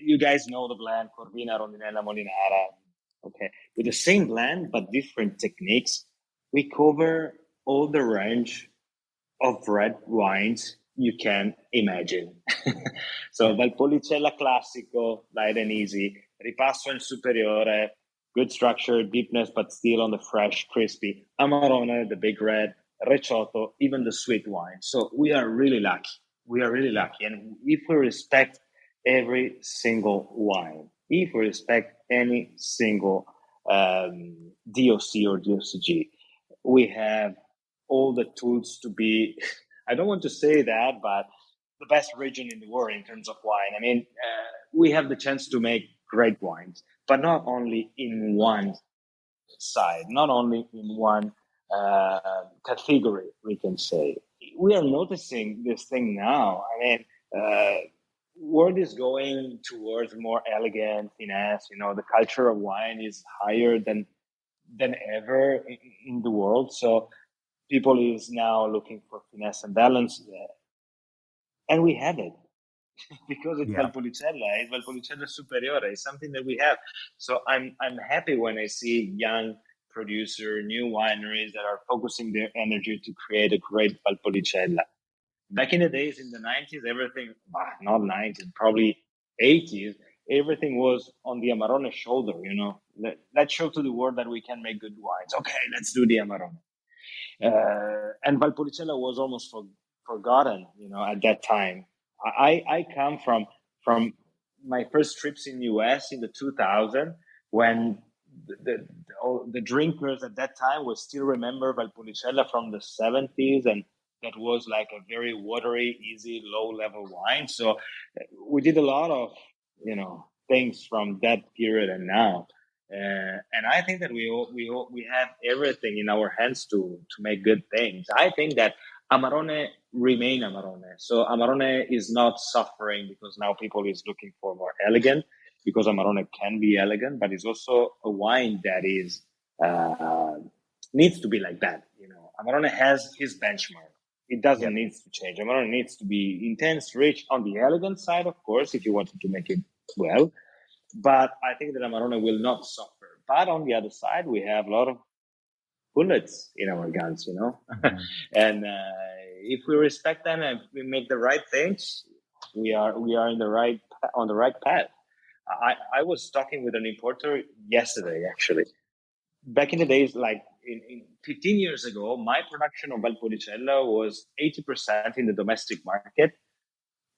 [SPEAKER 5] you guys know the blend Corvina, Rondinella, Molinara. Okay, with the same blend but different techniques, we cover all the range of red wines you can imagine. So Valpolicella Classico, light and easy. Ripasso and Superiore, good structure, deepness, but still on the fresh, crispy. Amarone, the big red. Recioto, even the sweet wine. So we are really lucky. And if we respect every single wine, if we respect any single DOC or DOCG, we have all the tools to be, I don't want to say that, but the best region in the world in terms of wine. I mean, we have the chance to make great wines, but not only in one side, not only in one category, we can say. We are noticing this thing now. I mean, world is going towards more elegant finesse. The culture of wine is higher than ever in the world. So people is now looking for finesse and balance, and we have it. Because it's Valpolicella Superiore, it's something that we have. So I'm happy when I see young producer, new wineries that are focusing their energy to create a great Valpolicella. Back in the days, in the 90s, everything, not 90s, probably 80s, everything was on the Amarone shoulder, Let's show to the world that we can make good wines. Okay, let's do the Amarone. And Valpolicella was almost forgotten, at that time. I come from my first trips in US in the 2000, when the drinkers at that time will still remember Valpolicella from the 70s, and that was like a very watery, easy, low-level wine. So we did a lot of things from that period and now. And I think that we have everything in our hands to make good things. I think that Amarone remain Amarone. So Amarone is not suffering because now people is looking for more elegant, because Amarone can be elegant, but it's also a wine that is needs to be like that. Amarone has his benchmark. It doesn't need to change. Amarone needs to be intense, rich on the elegant side, of course, if you wanted to make it well. But I think that Amarone will not suffer. But on the other side, we have a lot of bullets in our guns,
[SPEAKER 4] Mm-hmm.
[SPEAKER 5] And if we respect them and we make the right things, we are on the right path. I was talking with an importer yesterday, actually. Back in the days, like in 15 years ago, my production of Valpolicella was 80% in the domestic market.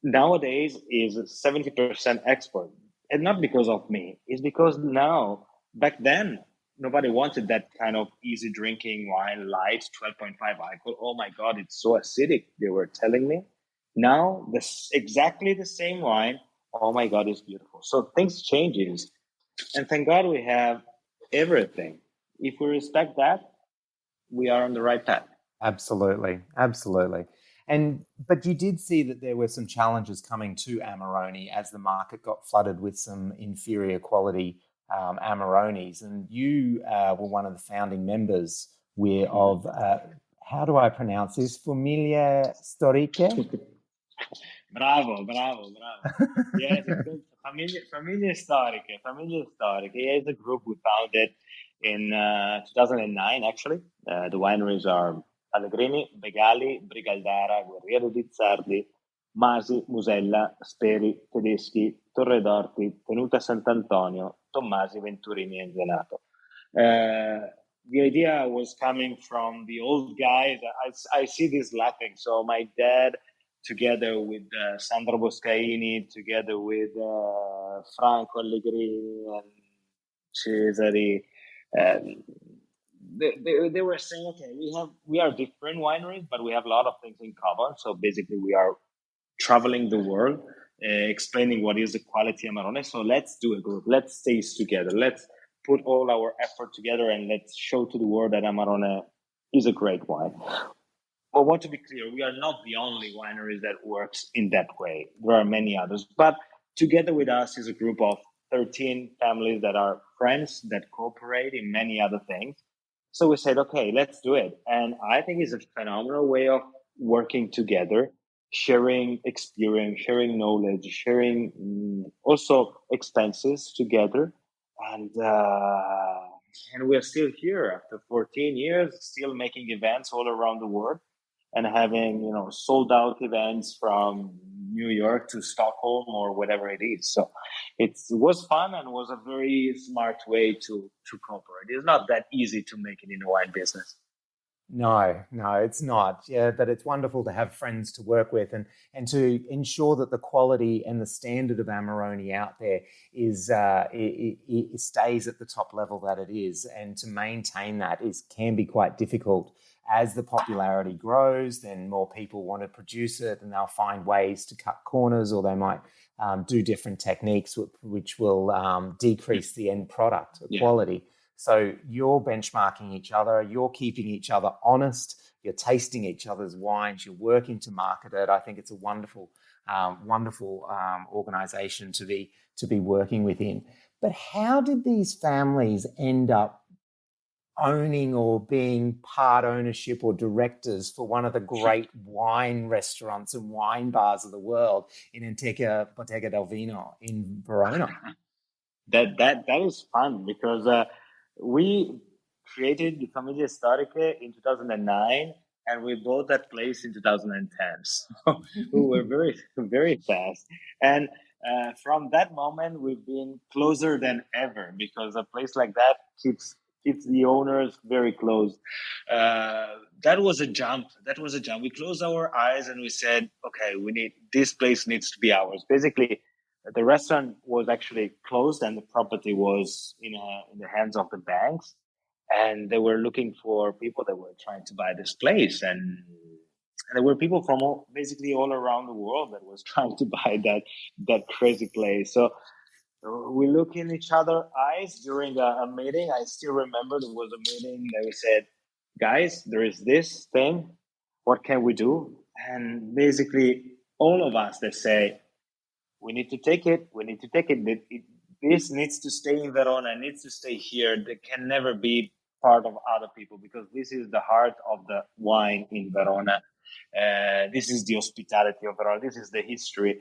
[SPEAKER 5] Nowadays is 70% export. And not because of me. It's because now, back then, nobody wanted that kind of easy drinking wine, light, 12.5 alcohol. Oh my God, it's so acidic, they were telling me. Now, exactly the same wine. Oh my God, it's beautiful. So things changes. And thank God we have everything. If we respect that, we are on the right path.
[SPEAKER 4] Absolutely. But you did see that there were some challenges coming to Amarone as the market got flooded with some inferior quality Amarones, and you were one of the founding members of how do I pronounce this? Famiglia Storiche?
[SPEAKER 5] Bravo. Yes, it's good. Famiglie Storiche. Yeah, it's a group we founded in 2009, actually. The wineries are Pellegrini, Begali, Brigaldara, Guerriero di Zardi, Masi, Musella, Speri, Tedeschi, Torredorti, Tenuta Sant'Antonio, Tommasi, Venturini, and Zenato. The idea was coming from the old guys. I see this laughing. So my dad, together with Sandro Boscaini, together with Franco Allegrini and Cesari, they were saying, okay, we are different wineries, but we have a lot of things in common. So basically, we are traveling the world, explaining what is the quality Amarone. So let's do a group. Let's stay together. Let's put all our effort together and let's show to the world that Amarone is a great wine. I want to be clear, we are not the only wineries that works in that way. There are many others, but together with us is a group of 13 families that are friends that cooperate in many other things. So we said, okay, let's do it. And I think it's a phenomenal way of working together, sharing experience, sharing knowledge, sharing also expenses together. And we're still here after 14 years, still making events all around the world and having, sold out events from New York to Stockholm or whatever it is. So it was fun and was a very smart way to cooperate. It's not that easy to make it in the wine business.
[SPEAKER 4] No, it's not. Yeah, but it's wonderful to have friends to work with and to ensure that the quality and the standard of Amarone out there is it stays at the top level that it is, and to maintain that can be quite difficult. As the popularity grows, then more people want to produce it, and they'll find ways to cut corners, or they might do different techniques which will decrease the end product quality. So you're benchmarking each other, you're keeping each other honest, you're tasting each other's wines, you're working to market it. I think it's a wonderful organization to be working within. But how did these families end up owning or being part ownership or directors for one of the great wine restaurants and wine bars of the world in Antica Bottega del Vino in Verona?
[SPEAKER 5] That is fun because we created the Famiglie Storiche in 2009 and we bought that place in 2010. So we were very, very fast. And from that moment, we've been closer than ever because a place like that keeps the owners very close. That was a jump. We closed our eyes and we said, okay, this place needs to be ours. Basically, the restaurant was actually closed and the property was in the hands of the banks, and they were looking for people that were trying to buy this place, and there were people from basically all around the world that was trying to buy that crazy place. So we look in each other's eyes during a meeting. I still remember there was a meeting that we said, guys, there is this thing. What can we do? And basically all of us that say, we need to take it. This needs to stay in Verona. It needs to stay here. They can never be part of other people because this is the heart of the wine in Verona. This is the hospitality of Verona. This is the history.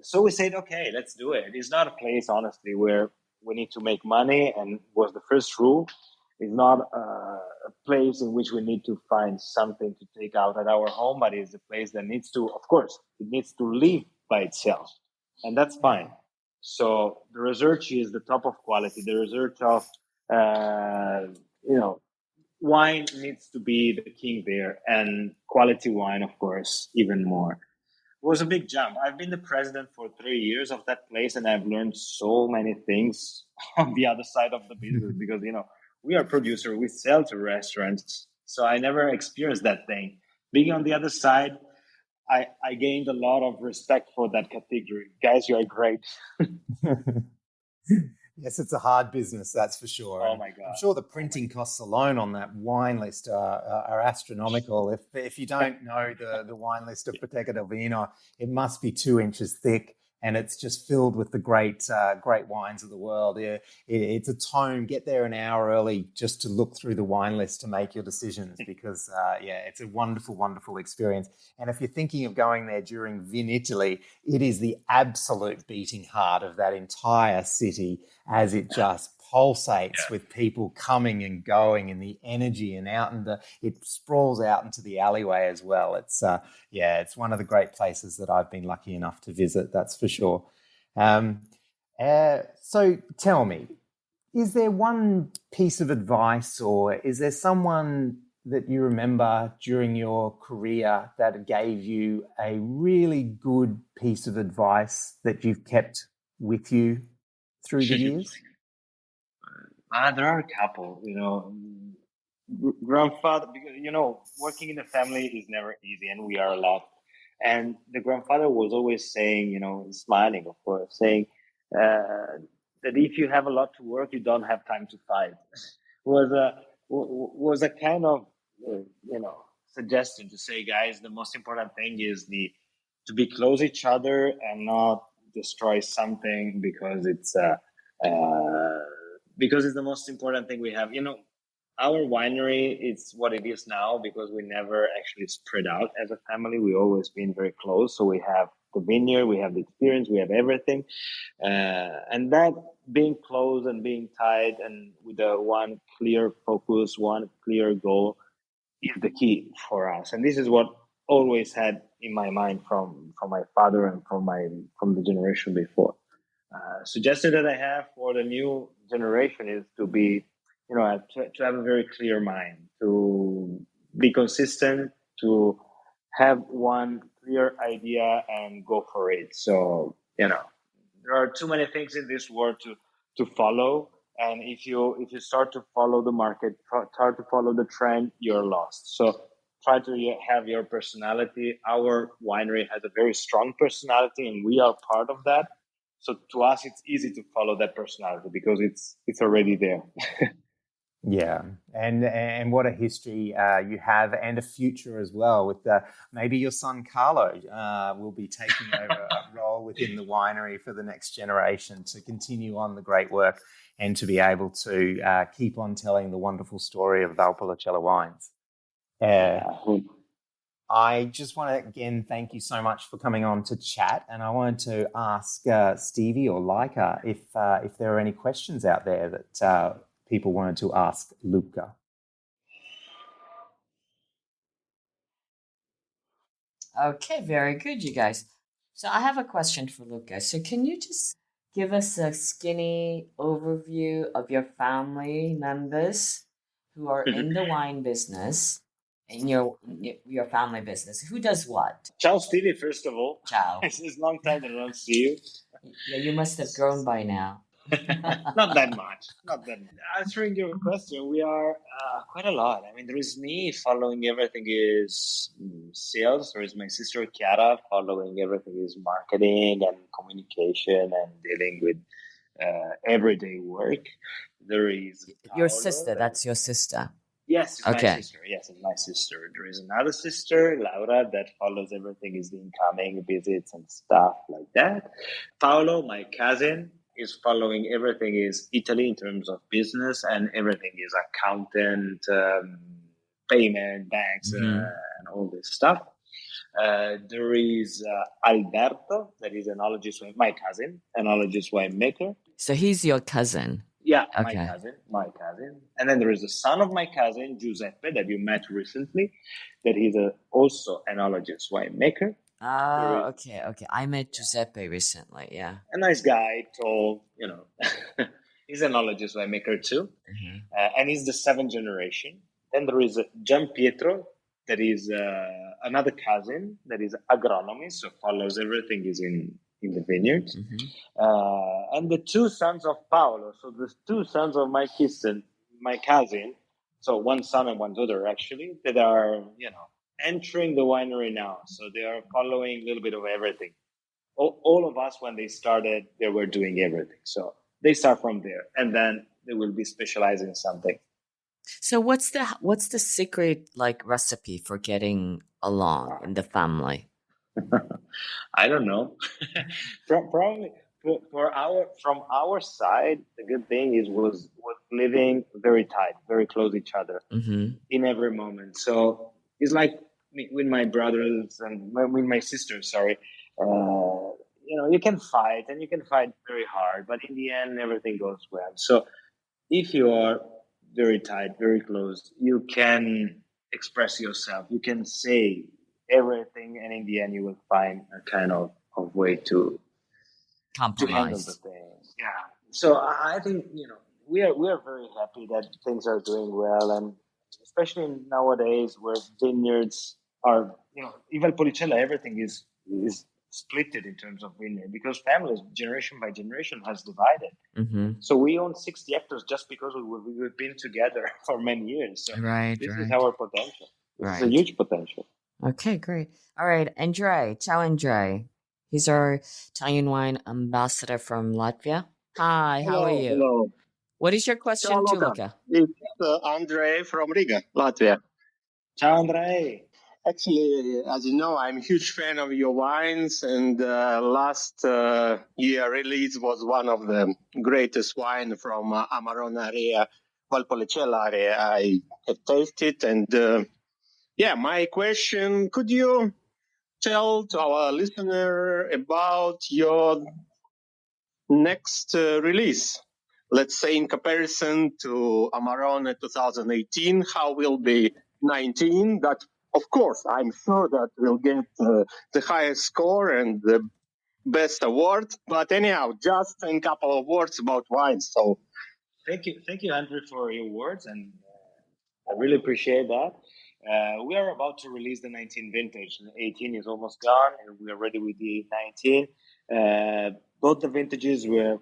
[SPEAKER 5] So we said, okay, let's do it. It's not a place, honestly, where we need to make money, and was the first rule. It's not a place in which we need to find something to take out at our home, but it's a place that needs to, of course, it needs to live by itself, and that's fine. So the research is the top of quality. The research of, wine needs to be the king there, and quality wine, of course, even more. was a big jump. I've been the president for 3 years of that place, and I've learned so many things on the other side of the business because, we are producer, we sell to restaurants. So I never experienced that thing. Being on the other side, I gained a lot of respect for that category. Guys, you are great.
[SPEAKER 4] Yes, it's a hard business, that's for sure.
[SPEAKER 5] Oh my God.
[SPEAKER 4] I'm sure the printing costs alone on that wine list are astronomical. If you don't know the wine list of Bottega del Vino, it must be 2 inches thick, and it's just filled with the great wines of the world. It's a tome. Get there an hour early just to look through the wine list to make your decisions because, it's a wonderful, wonderful experience. And if you're thinking of going there during Vin Italy, it is the absolute beating heart of that entire city as it just pulsates with people coming and going and the energy and it sprawls out into the alleyway as well. It's it's one of the great places that I've been lucky enough to visit, that's for sure. So tell me, is there one piece of advice or is there someone that you remember during your career that gave you a really good piece of advice that you've kept with you through the years?
[SPEAKER 5] There are a couple, grandfather, because, working in a family is never easy and we are a lot. And the grandfather was always saying, smiling, of course, saying that if you have a lot to work, you don't have time to fight. was a kind of, suggestion to say, guys, the most important thing is to be close each other and not destroy something because it's the most important thing we have. Our winery is what it is now because we never actually spread out as a family. We always been very close. So we have the vineyard, we have the experience, we have everything. And that being close and being tight and with one clear focus, one clear goal is the key for us. And this is what always had in my mind from my father and from the generation before. Suggestion that I have for the new generation is to be, to have a very clear mind, to be consistent, to have one clear idea and go for it. So, there are too many things in this world to follow. And if you start to follow the market, start to follow the trend, you're lost. So try to have your personality. Our winery has a very strong personality and we are part of that. So to us, it's easy to follow that personality because it's already there.
[SPEAKER 4] Yeah, and what a history you have and a future as well with maybe your son Carlo will be taking over a role within the winery for the next generation to continue on the great work and to be able to keep on telling the wonderful story of Valpolicella wines. I just want to, again, thank you so much for coming on to chat. And I wanted to ask Stevie or Leica if there are any questions out there that people wanted to ask Luca.
[SPEAKER 3] Okay, very good, you guys. So I have a question for Luca. So can you just give us a skinny overview of your family members who are in the wine business? In your family business, who does what?
[SPEAKER 5] Ciao, Stevie, first of all.
[SPEAKER 3] Ciao.
[SPEAKER 5] It's a long time that I don't see you.
[SPEAKER 3] Yeah, you must have grown by now.
[SPEAKER 5] Not that much. Answering your question, we are quite a lot. I mean, there is me following everything is sales. There is my sister Chiara following everything is marketing and communication and dealing with everyday work. There is
[SPEAKER 3] your sister. That's your sister.
[SPEAKER 5] Yes, it's my sister. Yes, it's my sister. There is another sister, Laura, that follows everything is the incoming visits and stuff like that. Paolo, my cousin, is following everything is Italy in terms of business and everything is accountant, payment, banks, and all this stuff. There is Alberto, that is my cousin, enologist winemaker.
[SPEAKER 3] So he's your cousin.
[SPEAKER 5] Yeah, okay. My cousin. And then there is a son of my cousin, Giuseppe, that you met recently, that he's also enologist winemaker.
[SPEAKER 3] Oh, okay. I met Giuseppe recently, yeah.
[SPEAKER 5] A nice guy, tall, he's an enologist winemaker too. And he's the 7th generation. Then there is Gian Pietro, that is another cousin that is agronomy, so follows everything is in the vineyards. And the two sons of Paolo, so the two sons of my cousin, so one son and one daughter actually, that are, entering the winery now. So they are following a little bit of everything. All of us, when they started, they were doing everything. So they start from there, and then they will be specialized in something.
[SPEAKER 3] So what's the secret recipe for getting along in the family?
[SPEAKER 5] I don't know. Probably from our side, the good thing was living very tight, very close to each other in every moment. So it's like with my brothers and with my sisters. Sorry, you can fight and you can fight very hard, but in the end, everything goes well. So if you are very tight, very close, you can express yourself. You can say everything, and in the end, you will find a kind of way to handle the things. Yeah. So I think we are very happy that things are doing well, and especially nowadays where vineyards are, even Policella, everything is splitted in terms of vineyard, because families, generation by generation, has divided. So we own 60 hectares just because we've been together for many years. So this is our potential. This is a huge potential.
[SPEAKER 3] Okay, great. All right, Andre. Ciao, Andre. He's our Italian wine ambassador from Latvia. Hi, how are you?
[SPEAKER 7] Hello.
[SPEAKER 3] What is your question
[SPEAKER 7] Ciao,
[SPEAKER 3] to
[SPEAKER 7] Luca.
[SPEAKER 3] Luca?
[SPEAKER 7] It's Andre from Riga, Latvia.
[SPEAKER 5] Ciao, Andre.
[SPEAKER 7] Actually, as you know, I'm a huge fan of your wines, and last year release was one of the greatest wine from Amarone area, Valpolicella area. I have tasted, and my question: could you tell to our listener about your next release? Let's say in comparison to Amarone 2018, how will be 19? That, of course, I'm sure that will get the highest score and the best award. But anyhow, just a couple of words about wine. So,
[SPEAKER 5] thank you, Andrew, for your words, and I really appreciate that. We are about to release the 19 vintage. 18 is almost gone, and we are ready with the 19. Both the vintages were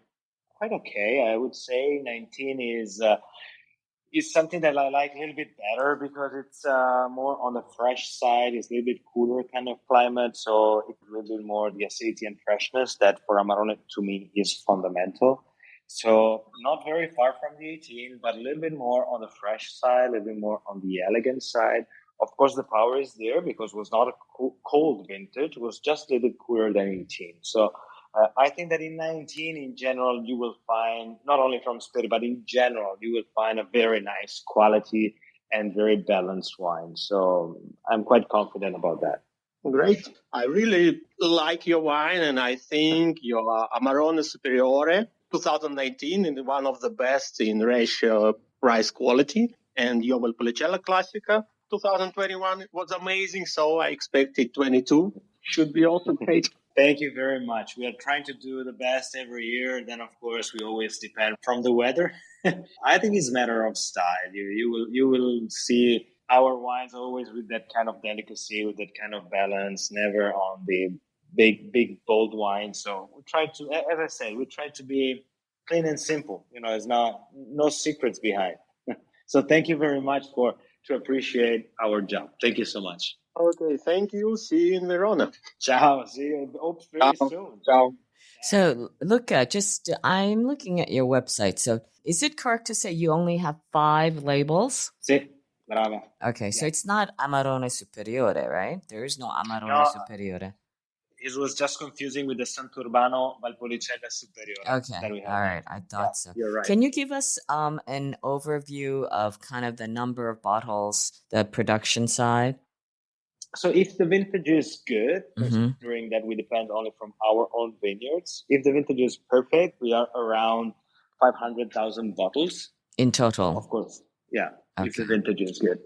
[SPEAKER 5] quite okay. I would say 19 is something that I like a little bit better because it's more on the fresh side. It's a little bit cooler kind of climate, so it's a little bit more the acidity and freshness that for Amarone to me is fundamental. So not very far from the 18, but a little bit more on the fresh side, a little bit more on the elegant side. Of course, the power is there because it was not a cold vintage. It was just a little bit cooler than 18. So I think that in 19, in general, you will find, not only from Speri, but in general, you will find a very nice quality and very balanced wine. So I'm quite confident about that.
[SPEAKER 7] great. I really like your wine, and I think your Amarone Superiore 2019 is one of the best in ratio price quality. And your Valpolicella Classica 2021 was amazing, so I expected 22 should be also great.
[SPEAKER 5] Thank you very much. We are trying to do the best every year. Then, of course, we always depend from the weather. I think it's a matter of style. You will see our wines always with that kind of delicacy, with that kind of balance, never on the big, bold wine. So we try to, as I said, we try to be clean and simple. There's no secrets behind. So thank you very much to appreciate our job. Thank you so much.
[SPEAKER 7] Okay, thank you. See you in Verona.
[SPEAKER 5] Ciao. See you. Hope very soon.
[SPEAKER 7] Ciao.
[SPEAKER 3] So, Luca, I'm looking at your website. So, is it correct to say you only have 5 labels?
[SPEAKER 5] Sì, brava.
[SPEAKER 3] Okay, so it's not Amarone Superiore, right? There is no Amarone Superiore.
[SPEAKER 5] It was just confusing with the Sant'Urbano Valpolicella Superiore.
[SPEAKER 3] Okay, all right. I thought so.
[SPEAKER 5] You're right.
[SPEAKER 3] Can you give us an overview of kind of the number of bottles, the production side?
[SPEAKER 5] So if the vintage is good, considering that we depend only from our own vineyards, if the vintage is perfect, we are around 500,000 bottles.
[SPEAKER 3] In total?
[SPEAKER 5] Of course, yeah, if the vintage is good.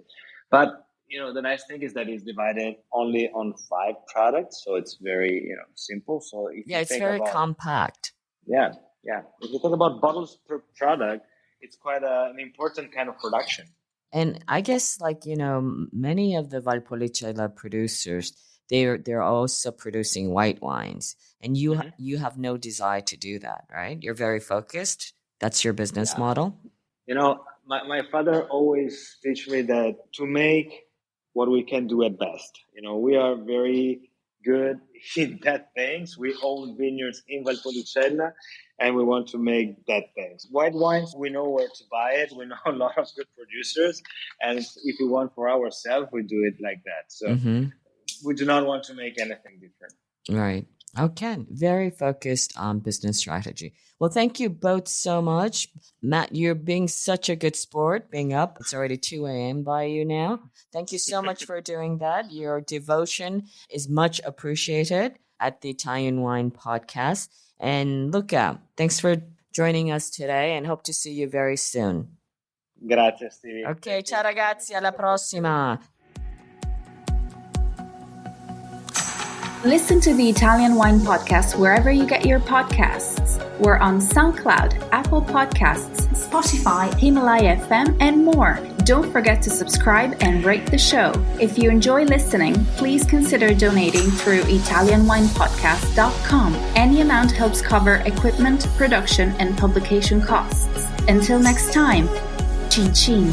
[SPEAKER 5] But, the nice thing is that it's divided only on 5 products, so it's very, simple. So if
[SPEAKER 3] it's very compact.
[SPEAKER 5] Yeah. If you think about bottles per product, it's quite an important kind of production.
[SPEAKER 3] And I guess, like, many of the Valpolicella producers, they're also producing white wines, and you have no desire to do that, right? You're very focused. That's your business model.
[SPEAKER 5] My father always teach me that to make what we can do at best. We are very good in that things. We own vineyards in Valpolicella, and we want to make that things. White wines, we know where to buy it. We know a lot of good producers, and if we want for ourselves, we do it like that. So we do not want to make anything different.
[SPEAKER 3] Right. Okay. Very focused on business strategy. Well, thank you both so much. Matt, you're being such a good sport, being up. It's already 2 a.m. by you now. Thank you so much for doing that. Your devotion is much appreciated at the Italian Wine Podcast. And Luca, thanks for joining us today, and hope to see you very soon.
[SPEAKER 5] Grazie, Stevie.
[SPEAKER 3] Ok, ciao ragazzi, alla prossima.
[SPEAKER 2] Listen to the Italian Wine Podcast wherever you get your podcasts. We're on SoundCloud, Apple Podcasts, Spotify, Himalaya FM, and more. Don't forget to subscribe and rate the show. If you enjoy listening, please consider donating through ItalianWinePodcast.com. Any amount helps cover equipment, production, and publication costs. Until next time, cin cin.